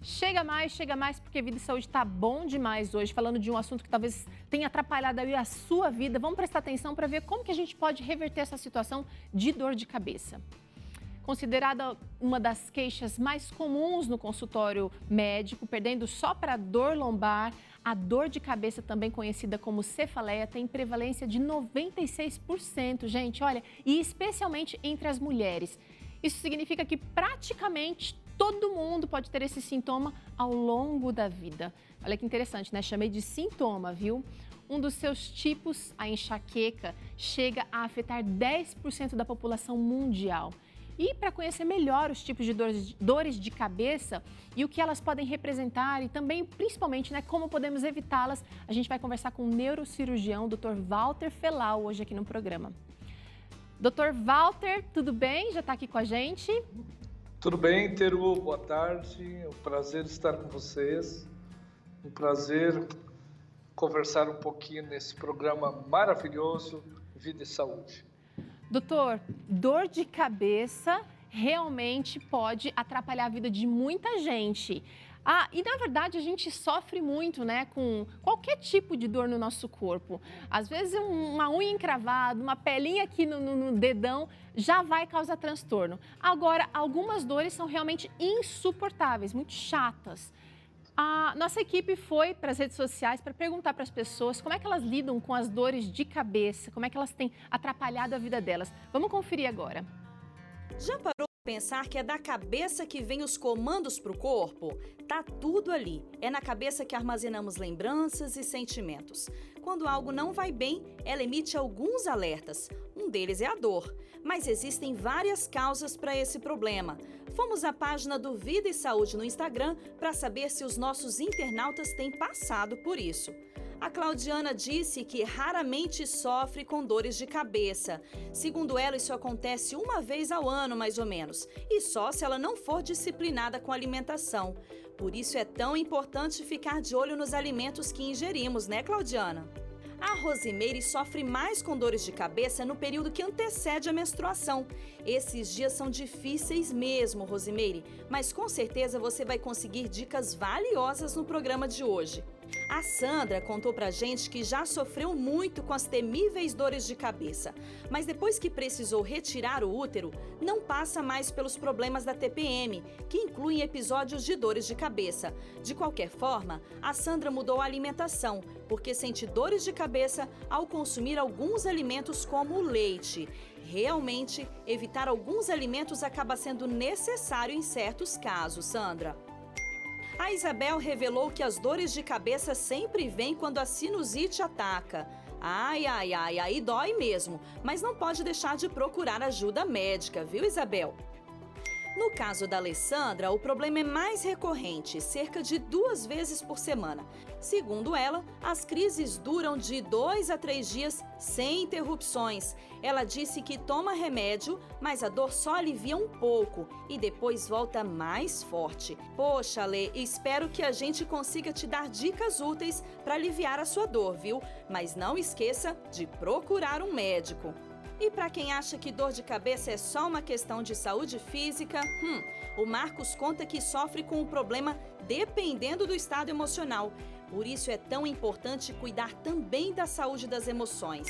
chega mais, porque Vida e Saúde está bom demais hoje, falando de um assunto que talvez tenha atrapalhado aí a sua vida. Vamos prestar atenção para ver como que a gente pode reverter essa situação de dor de cabeça. Considerada uma das queixas mais comuns no consultório médico, perdendo só para dor lombar, a dor de cabeça, também conhecida como cefaleia, tem prevalência de 96%, gente, olha, e especialmente entre as mulheres. Isso significa que praticamente todo mundo pode ter esse sintoma ao longo da vida. Olha que interessante, né? Chamei de sintoma, viu? Um dos seus tipos, a enxaqueca, chega a afetar 10% da população mundial. E para conhecer melhor os tipos de dores de cabeça e o que elas podem representar e também, principalmente, né, como podemos evitá-las, a gente vai conversar com o neurocirurgião Dr. Walter Felau hoje aqui no programa. Dr. Walter, tudo bem? Já está aqui com a gente? Tudo bem, Teru, boa tarde. É um prazer estar com vocês. Um prazer conversar um pouquinho nesse programa maravilhoso, Vida e Saúde. Doutor, dor de cabeça realmente pode atrapalhar a vida de muita gente. E na verdade a gente sofre muito, né, com qualquer tipo de dor no nosso corpo. Às vezes uma unha encravada, uma pelinha aqui no dedão já vai causar transtorno. Agora, algumas dores são realmente insuportáveis, muito chatas. A nossa equipe foi para as redes sociais para perguntar para as pessoas como é que elas lidam com as dores de cabeça, como é que elas têm atrapalhado a vida delas. Vamos conferir agora. Já parou para pensar que é da cabeça que vem os comandos para o corpo? Tá tudo ali. É na cabeça que armazenamos lembranças e sentimentos. Quando algo não vai bem, ela emite alguns alertas. Um deles é a dor. Mas existem várias causas para esse problema. Fomos à página do Vida e Saúde no Instagram para saber se os nossos internautas têm passado por isso. A Claudiana disse que raramente sofre com dores de cabeça. Segundo ela, isso acontece uma vez ao ano, mais ou menos, e só se ela não for disciplinada com a alimentação. Por isso é tão importante ficar de olho nos alimentos que ingerimos, né, Claudiana? A Rosimeire sofre mais com dores de cabeça no período que antecede a menstruação. Esses dias são difíceis mesmo, Rosimeire, mas com certeza você vai conseguir dicas valiosas no programa de hoje. A Sandra contou pra gente que já sofreu muito com as temíveis dores de cabeça, mas depois que precisou retirar o útero, não passa mais pelos problemas da TPM, que incluem episódios de dores de cabeça. De qualquer forma, a Sandra mudou a alimentação, porque sente dores de cabeça ao consumir alguns alimentos como o leite. Realmente, evitar alguns alimentos acaba sendo necessário em certos casos, Sandra. A Isabel revelou que as dores de cabeça sempre vêm quando a sinusite ataca. Aí dói mesmo, mas não pode deixar de procurar ajuda médica, viu, Isabel? No caso da Alessandra, o problema é mais recorrente, cerca de 2 vezes por semana. Segundo ela, as crises duram de 2 a 3 dias sem interrupções. Ela disse que toma remédio, mas a dor só alivia um pouco e depois volta mais forte. Poxa, Lê, espero que a gente consiga te dar dicas úteis para aliviar a sua dor, viu? Mas não esqueça de procurar um médico. E para quem acha que dor de cabeça é só uma questão de saúde física, o Marcos conta que sofre com o problema dependendo do estado emocional. Por isso é tão importante cuidar também da saúde das emoções.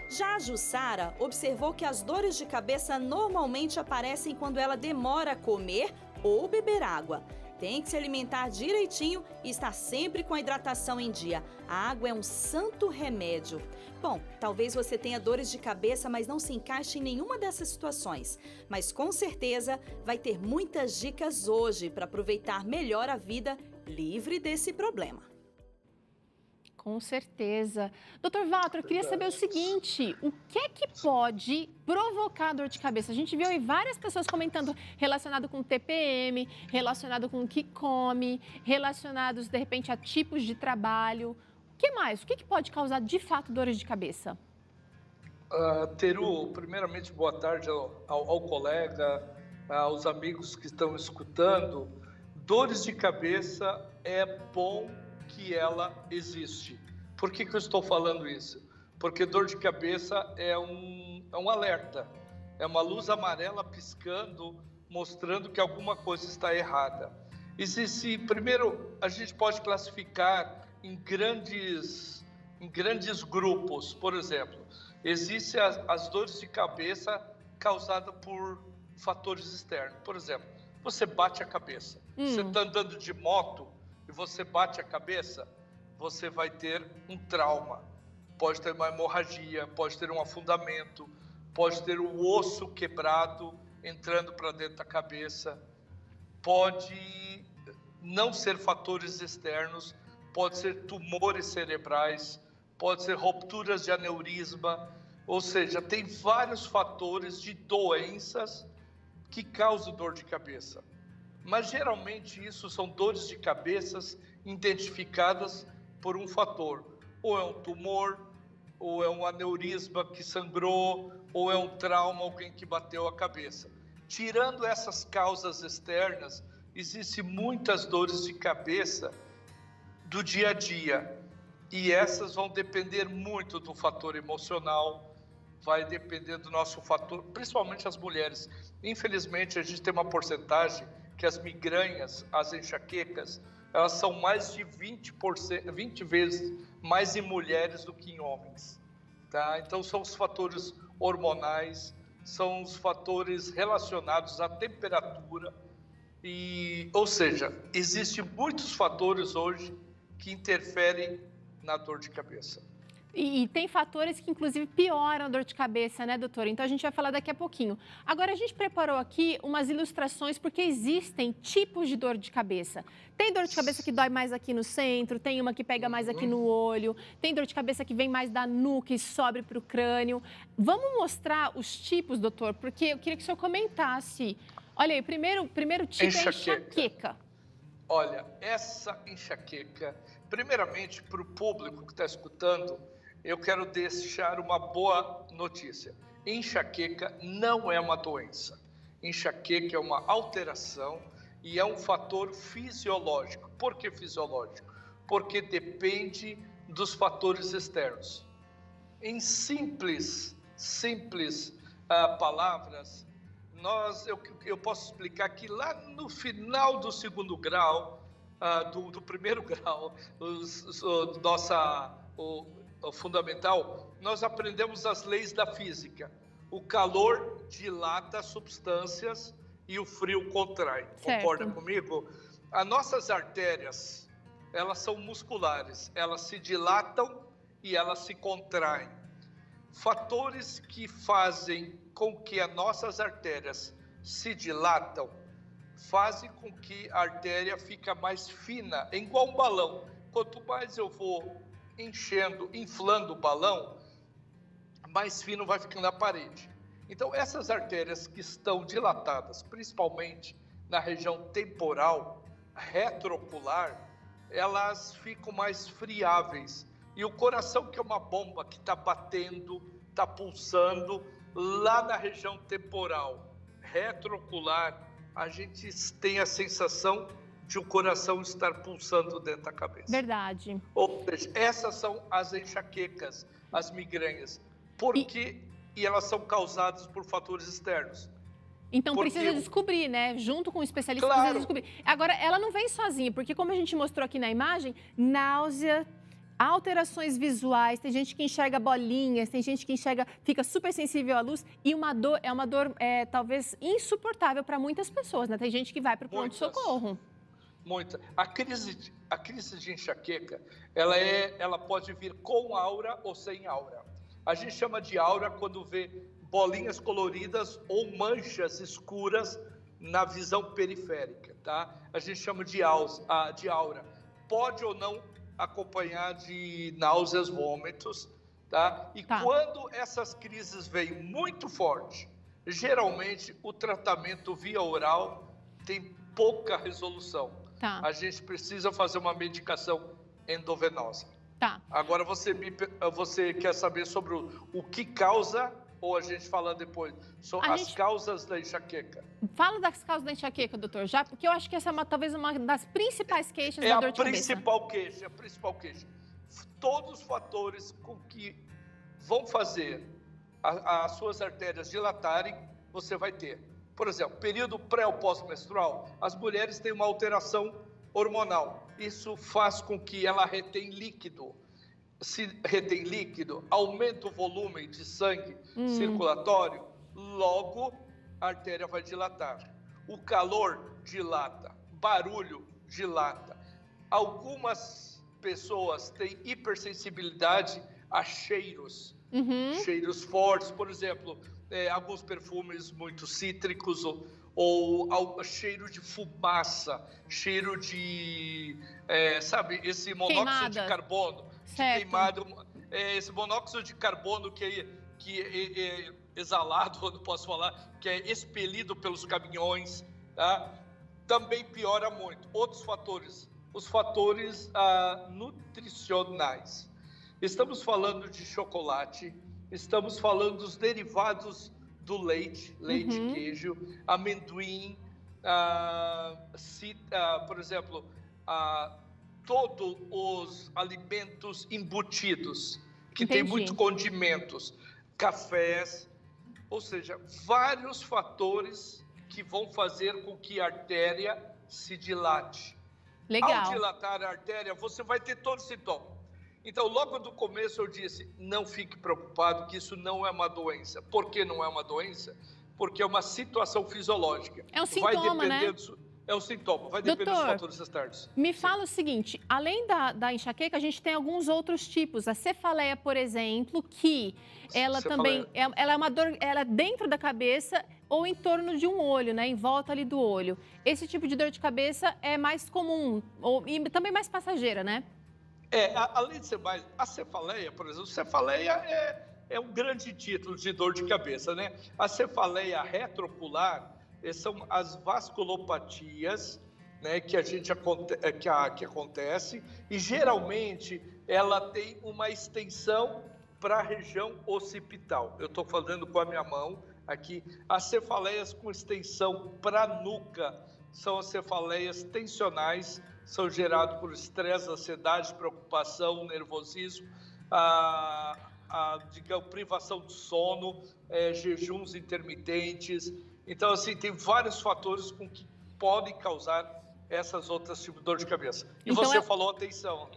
Já a Jussara observou que as dores de cabeça normalmente aparecem quando ela demora a comer ou beber água. Tem que se alimentar direitinho e estar sempre com a hidratação em dia. A água é um santo remédio. Bom, talvez você tenha dores de cabeça, mas não se encaixe em nenhuma dessas situações. Mas com certeza vai ter muitas dicas hoje para aproveitar melhor a vida livre desse problema. Com certeza. Doutor Walter, eu queria saber o seguinte, o que é que pode provocar dor de cabeça? A gente viu aí várias pessoas comentando relacionado com TPM, relacionado com o que come, relacionados, de repente, a tipos de trabalho. O que mais? O que pode causar, de fato, dores de cabeça? Teru, primeiramente, boa tarde ao colega, aos amigos que estão escutando. Dores de cabeça é bom que ela existe. Por que eu estou falando isso? Porque dor de cabeça é um alerta, é uma luz amarela piscando, mostrando que alguma coisa está errada. Primeiro, a gente pode classificar em grandes grupos. Por exemplo, existem as dores de cabeça causadas por fatores externos. Por exemplo, você bate a cabeça. Você está andando de moto e você bate a cabeça, você vai ter um trauma. Pode ter uma hemorragia, pode ter um afundamento, pode ter o osso quebrado entrando para dentro da cabeça. Pode não ser fatores externos, pode ser tumores cerebrais, pode ser rupturas de aneurisma, ou seja, tem vários fatores de doenças que causam dor de cabeça. Mas geralmente isso são dores de cabeça identificadas por um fator, ou é um tumor, ou é um aneurisma que sangrou, ou é um trauma, alguém que bateu a cabeça. Tirando essas causas externas, existem muitas dores de cabeça do dia a dia. E essas vão depender muito do fator emocional, vai depender do nosso fator, principalmente as mulheres. Infelizmente, a gente tem uma porcentagem que as migrânias, as enxaquecas, elas são mais de 20 vezes mais em mulheres do que em homens. Tá? Então, são os fatores hormonais, são os fatores relacionados à temperatura, ou seja, existem muitos fatores hoje que interferem na dor de cabeça. E tem fatores que, inclusive, pioram a dor de cabeça, né, doutora? Então, a gente vai falar daqui a pouquinho. Agora, a gente preparou aqui umas ilustrações, porque existem tipos de dor de cabeça. Tem dor de cabeça que dói mais aqui no centro, tem uma que pega mais aqui no olho, tem dor de cabeça que vem mais da nuca e sobe para o crânio. Vamos mostrar os tipos, doutor? Porque eu queria que o senhor comentasse. Olha aí, o primeiro tipo é enxaqueca. Olha, essa enxaqueca, primeiramente, para o público que está escutando, eu quero deixar uma boa notícia. Enxaqueca não é uma doença. Enxaqueca é uma alteração e é um fator fisiológico. Por que fisiológico? Porque depende dos fatores externos. Em simples palavras, eu posso explicar que lá no final do segundo grau, do primeiro grau, o fundamental, nós aprendemos as leis da física. O calor dilata substâncias e o frio contrai. Certo. Concorda comigo? As nossas artérias, elas são musculares, elas se dilatam e elas se contraem. Fatores que fazem com que as nossas artérias se dilatam fazem com que a artéria fique mais fina, é igual um balão. Quanto mais eu vou inflando o balão, mais fino vai ficando a parede. Então, essas artérias que estão dilatadas, principalmente na região temporal, retroocular, elas ficam mais friáveis. E o coração, que é uma bomba que está batendo, está pulsando, lá na região temporal, retroocular, a gente tem a sensação de o coração estar pulsando dentro da cabeça. Verdade. Ou seja, essas são as enxaquecas, as migrânias. Por quê? E elas são causadas por fatores externos. Então, precisa descobrir, né? Junto com o especialista, precisa descobrir. Agora, ela não vem sozinha, porque como a gente mostrou aqui na imagem, náusea, alterações visuais, tem gente que enxerga bolinhas, tem gente que fica super sensível à luz, e uma dor talvez insuportável para muitas pessoas, né? Tem gente que vai para o pronto-socorro. Muita. A crise de enxaqueca, ela pode vir com aura ou sem aura. A gente chama de aura quando vê bolinhas coloridas ou manchas escuras na visão periférica, tá? A gente chama de aura. Pode ou não acompanhar de náuseas, vômitos, tá? E quando essas crises vêm muito forte, geralmente o tratamento via oral tem pouca resolução. Tá. A gente precisa fazer uma medicação endovenosa. Tá. Agora você quer saber sobre o que causa, ou a gente fala depois sobre as causas da enxaqueca? Fala das causas da enxaqueca, doutor, já, porque eu acho que essa é talvez uma das principais queixas da dor de cabeça. É a principal queixa. Todos os fatores com que vão fazer as suas artérias dilatarem, você vai ter. Por exemplo, período pré ou pós-menstrual, as mulheres têm uma alteração hormonal. Isso faz com que ela retém líquido. Se retém líquido, aumenta o volume de sangue circulatório, logo a artéria vai dilatar. O calor dilata, barulho dilata. Algumas pessoas têm hipersensibilidade a cheiros, cheiros fortes, por exemplo, alguns perfumes muito cítricos ou cheiro de fumaça, cheiro de, sabe, esse monóxido de carbono, de queimado, esse monóxido de carbono que é exalado, não posso falar, que é expelido pelos caminhões, tá? Também piora muito. Outros fatores, os fatores nutricionais. Estamos falando de chocolate, estamos falando dos derivados do leite, queijo, amendoim, por exemplo, todos os alimentos embutidos, que tem muitos condimentos, cafés, ou seja, vários fatores que vão fazer com que a artéria se dilate. Legal. Ao dilatar a artéria, você vai ter todo sintoma. Então, logo do começo eu disse, não fique preocupado que isso não é uma doença. Por que não é uma doença? Porque é uma situação fisiológica. É um sintoma, né? É um sintoma, vai depender dos fatores externos. Me fala o seguinte, além da enxaqueca, a gente tem alguns outros tipos. A cefaleia, por exemplo, que ela também ela é uma dor, ela é dentro da cabeça ou em torno de um olho, né? Em volta ali do olho. Esse tipo de dor de cabeça é mais comum e também mais passageira, né? Além de ser mais... A cefaleia, por exemplo, cefaleia é um grande título de dor de cabeça, né? A cefaleia retroocular são as vasculopatias, né, que acontece, e geralmente ela tem uma extensão para a região occipital. Eu estou falando com a minha mão aqui. As cefaleias com extensão para a nuca são as cefaleias tensionais, são geradas por estresse, ansiedade, preocupação, nervosismo, digamos, privação de sono, jejuns intermitentes. Então, assim, tem vários fatores que podem causar essas outras tipos de dor de cabeça. E então, você falou atenção.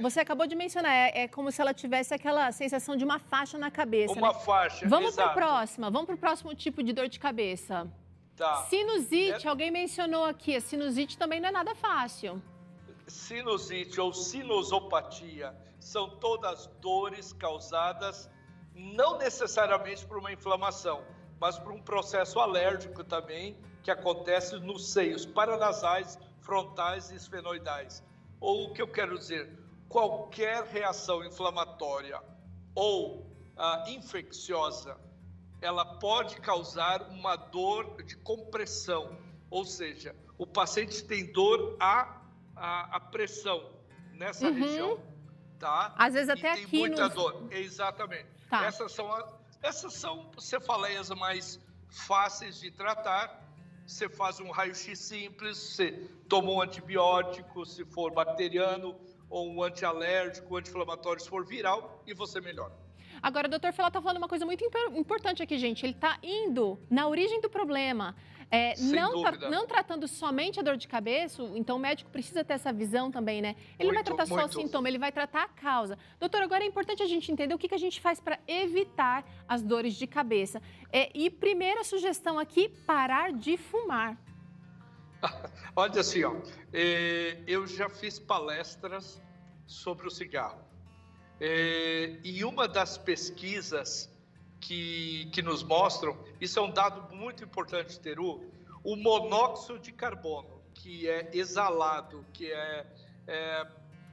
Você acabou de mencionar, é como se ela tivesse aquela sensação de uma faixa na cabeça. Uma faixa, vamos para a próxima, vamos para o próximo tipo de dor de cabeça. Tá. Sinusite, alguém mencionou aqui, a sinusite também não é nada fácil. Sinusite ou sinusopatia são todas dores causadas não necessariamente por uma inflamação, mas por um processo alérgico também, que acontece nos seios paranasais, frontais e esfenoidais. Ou o que eu quero dizer, qualquer reação inflamatória ou infecciosa, ela pode causar uma dor de compressão, ou seja, o paciente tem dor à pressão nessa região, tá? Às vezes até e aqui tem muita dor, exatamente. Tá. Essas são cefaleias mais fáceis de tratar. Você faz um raio-x simples, você toma um antibiótico, se for bacteriano, ou um antialérgico, anti-inflamatório, se for viral, e você melhora. Agora, o doutor Felá está falando uma coisa muito importante aqui, gente. Ele está indo na origem do problema. Não tratando somente a dor de cabeça, então o médico precisa ter essa visão também, né? Ele não vai tratar só o sintoma, ele vai tratar a causa. Doutor, agora é importante a gente entender o que a gente faz para evitar as dores de cabeça. E primeira sugestão aqui, parar de fumar. Olha assim, eu já fiz palestras sobre o cigarro. E uma das pesquisas que nos mostram, isso é um dado muito importante, Teru, o monóxido de carbono, que é exalado, que é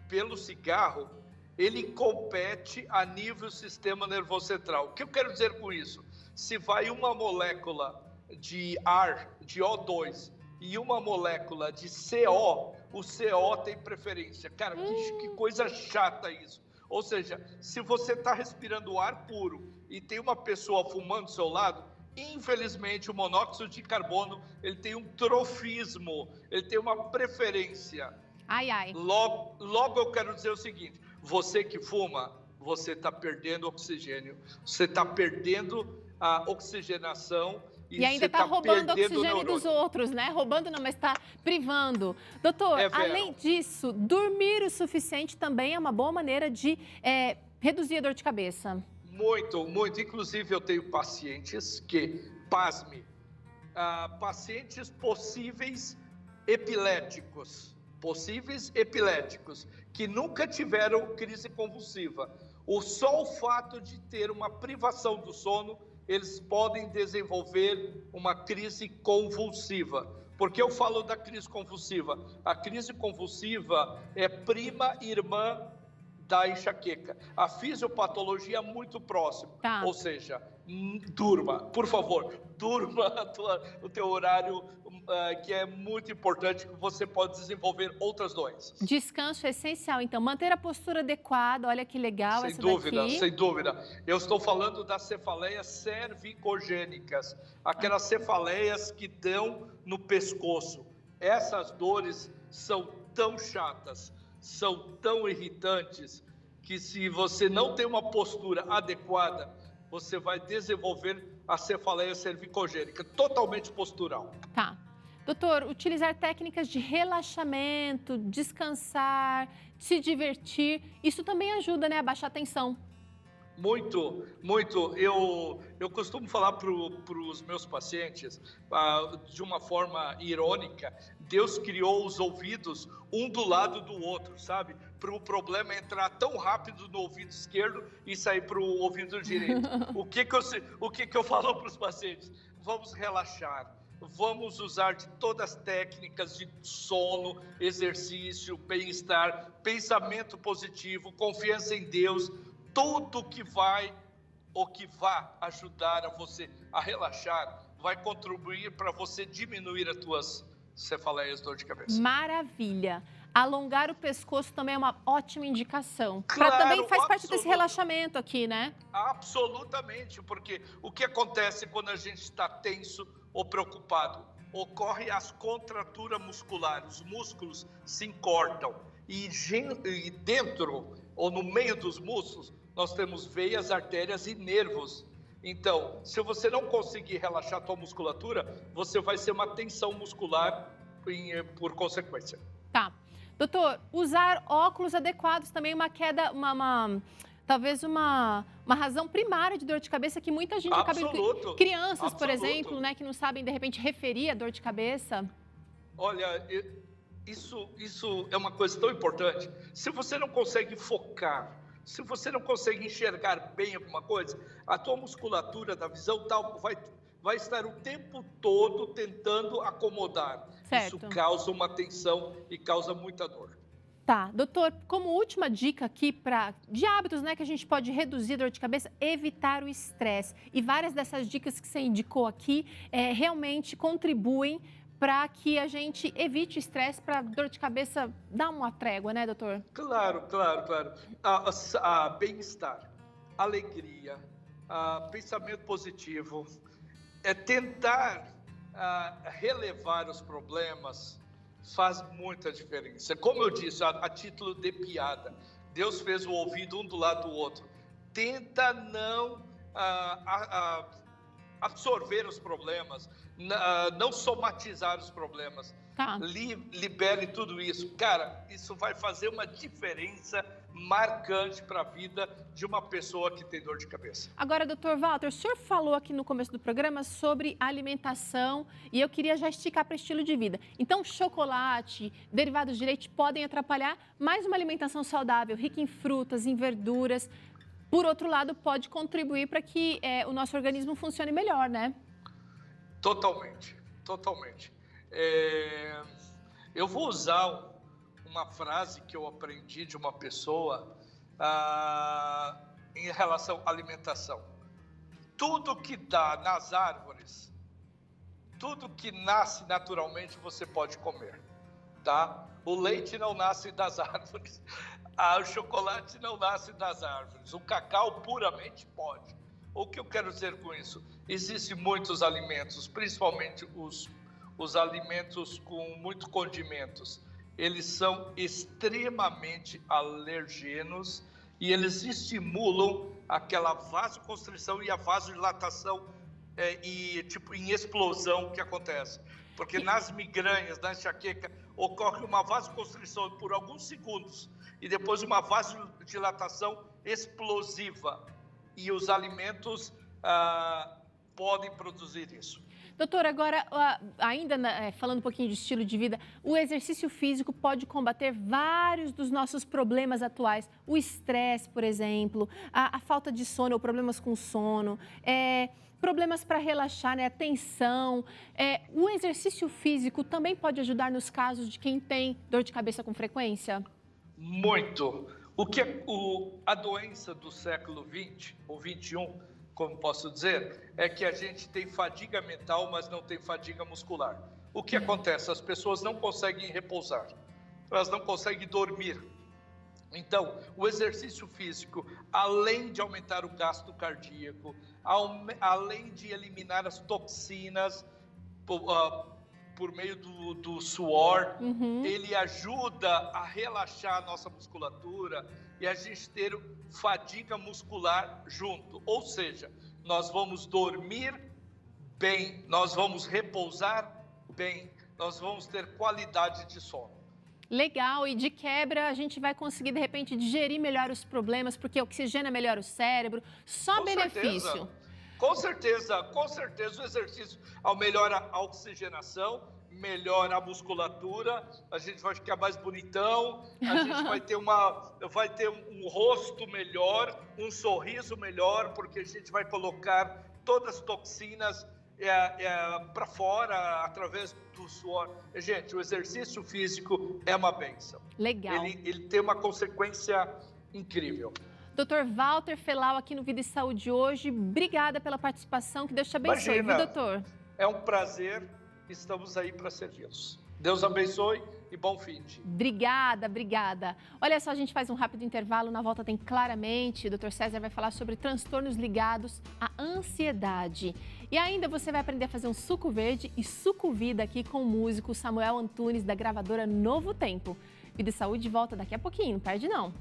pelo cigarro, ele compete a nível sistema nervoso central. O que eu quero dizer com isso? Se vai uma molécula de ar, de O2, e uma molécula de CO, o CO tem preferência. Cara, que coisa chata isso. Ou seja, se você está respirando ar puro e tem uma pessoa fumando do seu lado, infelizmente o monóxido de carbono, ele tem um trofismo, ele tem uma preferência. Logo eu quero dizer o seguinte, você que fuma, você está perdendo oxigênio, você está perdendo a oxigenação E ainda você está tá roubando o perdendo o oxigênio dos neurônio. outros, né? Roubando não, mas está privando. Doutor, É, Vera. além disso, dormir o suficiente também é uma boa maneira de reduzir a dor de cabeça. Muito, muito. Inclusive, eu tenho pacientes que, pasme, pacientes possíveis epiléticos, que nunca tiveram crise convulsiva. Só o fato de ter uma privação do sono, eles podem desenvolver uma crise convulsiva. Por que eu falo da crise convulsiva? A crise convulsiva é prima irmã da enxaqueca. A fisiopatologia é muito próxima. Tá. Ou seja, durma, por favor, durma o teu horário, que é muito importante, que você pode desenvolver outras doenças. Descanso é essencial, então. Manter a postura adequada, olha que legal essa daqui. Sem dúvida. Eu estou falando das cefaleias cervicogênicas, aquelas cefaleias que dão no pescoço. Essas dores são tão chatas, são tão irritantes, que se você não tem uma postura adequada, você vai desenvolver a cefaleia cervicogênica, totalmente postural. Tá. Doutor, utilizar técnicas de relaxamento, descansar, se divertir, isso também ajuda, né, a baixar a tensão. Muito, muito. Eu costumo falar para os meus pacientes, de uma forma irônica, Deus criou os ouvidos um do lado do outro, sabe? Para o problema entrar tão rápido no ouvido esquerdo e sair para o ouvido direito. O que eu falo para os pacientes? Vamos relaxar. Vamos usar de todas as técnicas de sono, exercício, bem-estar, pensamento positivo, confiança em Deus, tudo que vai ajudar a você a relaxar, vai contribuir para você diminuir as tuas cefaleias, dor de cabeça. Maravilha. Alongar o pescoço também é uma ótima indicação. Claro, Também faz parte desse relaxamento aqui, né? Absolutamente, porque o que acontece quando a gente está tenso ou preocupado? Ocorre as contraturas musculares, os músculos se encortam e dentro ou no meio dos músculos nós temos veias, artérias e nervos. Então, se você não conseguir relaxar a tua musculatura, você vai ser uma tensão muscular por consequência. Tá. Doutor, usar óculos adequados também é uma queda, talvez uma razão primária de dor de cabeça que muita gente acaba... Crianças, por exemplo, né, que não sabem, de repente, referir a dor de cabeça. Olha, isso é uma coisa tão importante. Se você não consegue focar, se você não consegue enxergar bem alguma coisa, a tua musculatura da visão vai estar o tempo todo tentando acomodar. Certo. Isso causa uma tensão e causa muita dor. Tá, doutor, como última dica aqui de hábitos, né, que a gente pode reduzir a dor de cabeça, evitar o estresse. E várias dessas dicas que você indicou aqui realmente contribuem para que a gente evite o estresse, para a dor de cabeça dar uma trégua, né, doutor? Claro. Bem-estar, alegria, pensamento positivo, tentar relevar os problemas faz muita diferença. Como eu disse, a título de piada, Deus fez o ouvido um do lado do outro. Tenta não absorver os problemas, não somatizar os problemas. Tá. Libere tudo isso. Cara, isso vai fazer uma diferença marcante para a vida de uma pessoa que tem dor de cabeça. Agora, doutor Walter, o senhor falou aqui no começo do programa sobre alimentação e eu queria já esticar para estilo de vida. Então, chocolate, derivados de leite podem atrapalhar, mas uma alimentação saudável, rica em frutas, em verduras, por outro lado, pode contribuir para que o nosso organismo funcione melhor, né? Totalmente. Eu vou usar uma frase que eu aprendi de uma pessoa em relação à alimentação. Tudo que dá nas árvores, tudo que nasce naturalmente, você pode comer, tá? O leite não nasce das árvores, o chocolate não nasce das árvores, o cacau puramente pode. O que eu quero dizer com isso? Existem muitos alimentos, principalmente os alimentos com muito condimentos. Eles são extremamente alergenos e eles estimulam aquela vasoconstrição e a vasodilatação tipo em explosão que acontece. Porque nas migrânias, na enxaqueca, ocorre uma vasoconstrição por alguns segundos e depois uma vasodilatação explosiva. E os alimentos podem produzir isso. Doutor, agora, ainda falando um pouquinho de estilo de vida, o exercício físico pode combater vários dos nossos problemas atuais. O estresse, por exemplo, a falta de sono ou problemas com sono, problemas para relaxar, né? A tensão. O exercício físico também pode ajudar nos casos de quem tem dor de cabeça com frequência? Muito. A doença do século XX ou XXI, como posso dizer, é que a gente tem fadiga mental, mas não tem fadiga muscular. O que acontece? As pessoas não conseguem repousar, elas não conseguem dormir. Então, o exercício físico, além de aumentar o gasto cardíaco, além de eliminar as toxinas por meio do suor, ele ajuda a relaxar a nossa musculatura e a gente ter fadiga muscular junto. Ou seja, nós vamos dormir bem, nós vamos repousar bem, nós vamos ter qualidade de sono. Legal, e de quebra a gente vai conseguir, de repente, digerir melhor os problemas, porque oxigena melhor o cérebro, só benefício. Com certeza, o exercício melhora a oxigenação, melhora a musculatura, a gente vai ficar mais bonitão, a gente vai ter um rosto melhor, um sorriso melhor, porque a gente vai colocar todas as toxinas para fora através do suor. Gente, o exercício físico é uma bênção. Legal. Ele tem uma consequência incrível. Dr. Walter Felau aqui no Vida e Saúde hoje. Obrigada pela participação. Que Deus te abençoe, Imagina, viu, doutor? É um prazer. Estamos aí para servi-los. Deus abençoe e bom fim de. Obrigada. Olha só, a gente faz um rápido intervalo. Na volta tem Claramente. O Dr. César vai falar sobre transtornos ligados à ansiedade. E ainda você vai aprender a fazer um suco verde e suco vida aqui com o músico Samuel Antunes, da gravadora Novo Tempo. Vida e Saúde volta daqui a pouquinho, não perde não.